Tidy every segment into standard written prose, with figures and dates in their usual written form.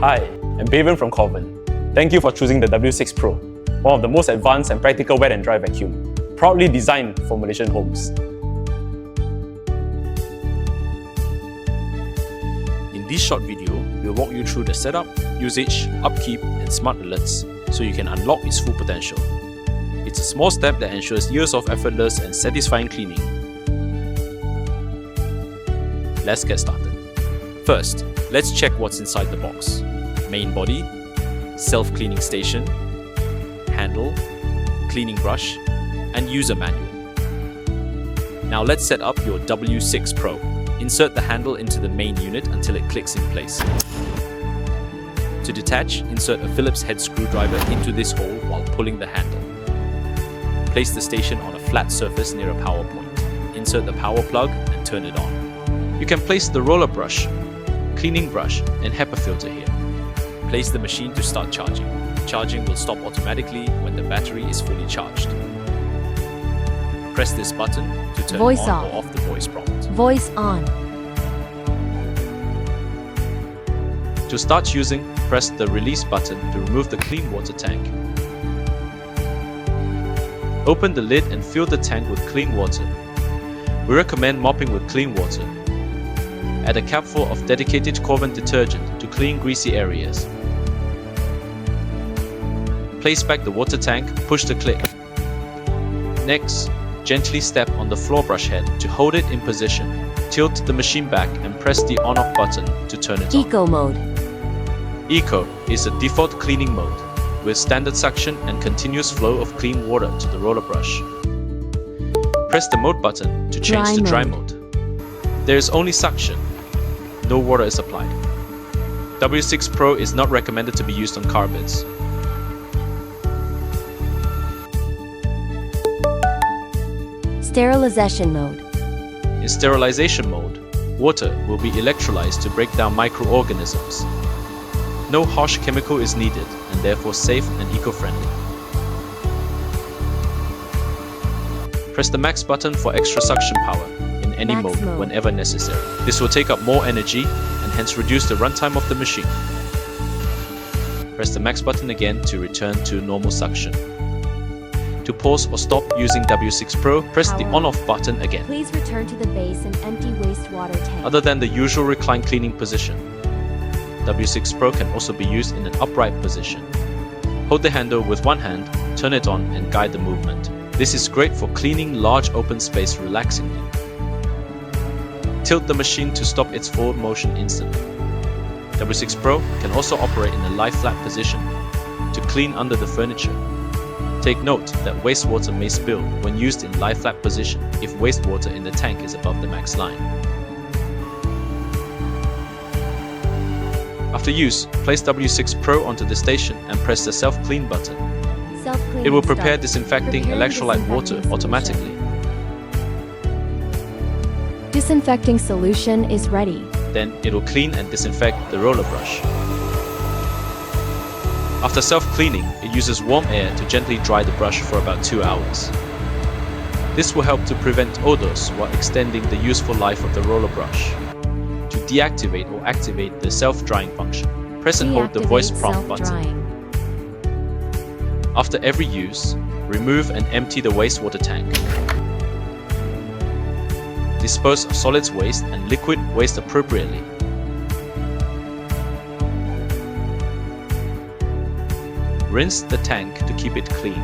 Hi, I'm Baven from Corvan. Thank you for choosing the W6 Pro, one of the most advanced and practical wet and dry vacuum, proudly designed for Malaysian homes. In this short video, we'll walk you through the setup, usage, upkeep, and smart alerts so you can unlock its full potential. It's a small step that ensures years of effortless and satisfying cleaning. Let's get started. First, let's check what's inside the box. Main body, self-cleaning station, handle, cleaning brush, and user manual. Now let's set up your W6 Pro. Insert the handle into the main unit until it clicks in place. To detach, insert a Phillips head screwdriver into this hole while pulling the handle. Place the station on a flat surface near a power point. Insert the power plug and turn it on. You can place the roller brush, cleaning brush, and HEPA filter here. Place the machine to start charging. Charging will stop automatically when the battery is fully charged. Press this button to turn Voice on off. or off the voice prompt. Voice on. To start using, press the release button to remove the clean water tank. Open the lid and fill the tank with clean water. We recommend mopping with clean water. Add a capful of dedicated Corvan detergent to clean greasy areas. Place back the water tank, push the clip. Next, gently step on the floor brush head to hold it in position. Tilt the machine back and press the on-off button to turn it on. Eco mode. Eco is a default cleaning mode with standard suction and continuous flow of clean water to the roller brush. Press the mode button to change to dry mode. There is only suction. No water is applied. W6 Pro is not recommended to be used on carpets. Sterilization mode. In sterilization mode, water will be electrolyzed to break down microorganisms. No harsh chemical is needed and therefore safe and eco-friendly. Press the max button for extra suction power in any mode whenever necessary. This will take up more energy and hence reduce the runtime of the machine. Press the max button again to return to normal suction. To pause or stop using W6 Pro, press the on-off button again. Please return to the base and empty wastewater tank. Other than the usual recline cleaning position, W6 Pro can also be used in an upright position. Hold the handle with one hand, turn it on and guide the movement. This is great for cleaning large open space relaxingly. Tilt the machine to stop its forward motion instantly. W6 Pro can also operate in a lie flat position to clean under the furniture. Take note that wastewater may spill when used in lie flat position if wastewater in the tank is above the max line. After use, place W6 Pro onto the station and press the self-clean button. It will prepare disinfecting electrolyte water automatically. Disinfecting solution is ready. Then it will clean and disinfect the roller brush. After self-cleaning, it uses warm air to gently dry the brush for about 2 hours. This will help to prevent odors while extending the useful life of the roller brush. To deactivate or activate the self-drying function, press and hold the voice prompt button. After every use, remove and empty the wastewater tank. Dispose of solids waste and liquid waste appropriately. Rinse the tank to keep it clean.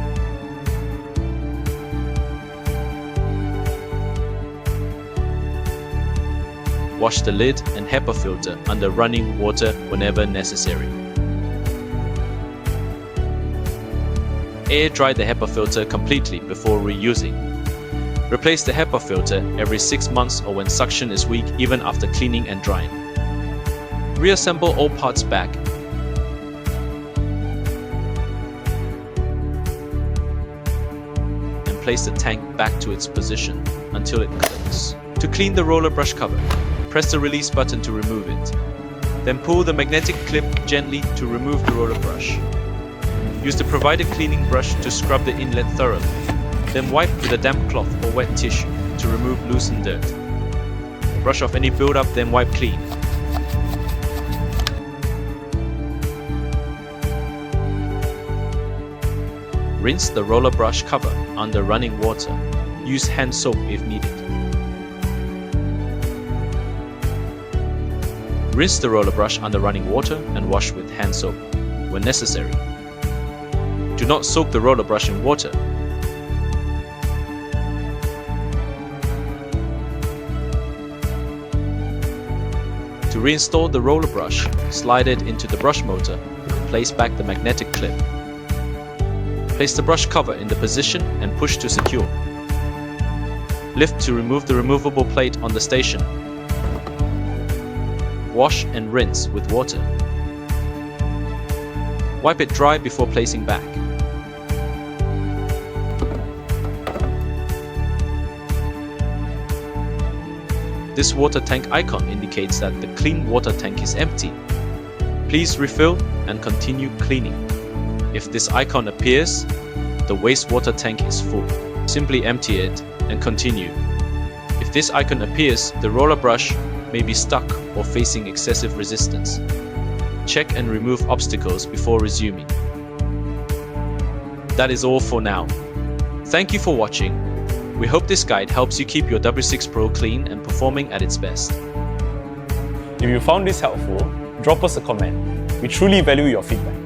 Wash the lid and HEPA filter under running water whenever necessary. Air dry the HEPA filter completely before reusing. Replace the HEPA filter every 6 months or when suction is weak, even after cleaning and drying. Reassemble all parts back. And place the tank back to its position until it clicks. To clean the roller brush cover, press the release button to remove it. Then pull the magnetic clip gently to remove the roller brush. Use the provided cleaning brush to scrub the inlet thoroughly. Then wipe with a damp cloth or wet tissue to remove loosened dirt. Brush off any build-up, then wipe clean. Rinse the roller brush cover under running water. Use hand soap if needed. Rinse the roller brush under running water and wash with hand soap when necessary. Do not soak the roller brush in water. To reinstall the roller brush, slide it into the brush motor and place back the magnetic clip. Place the brush cover in the position and push to secure. Lift to remove the removable plate on the station. Wash and rinse with water. Wipe it dry before placing back. This water tank icon indicates that the clean water tank is empty. Please refill and continue cleaning. If this icon appears, the wastewater tank is full. Simply empty it and continue. If this icon appears, the roller brush may be stuck or facing excessive resistance. Check and remove obstacles before resuming. That is all for now. Thank you for watching. We hope this guide helps you keep your W6 Pro clean and performing at its best. If you found this helpful, drop us a comment. We truly value your feedback.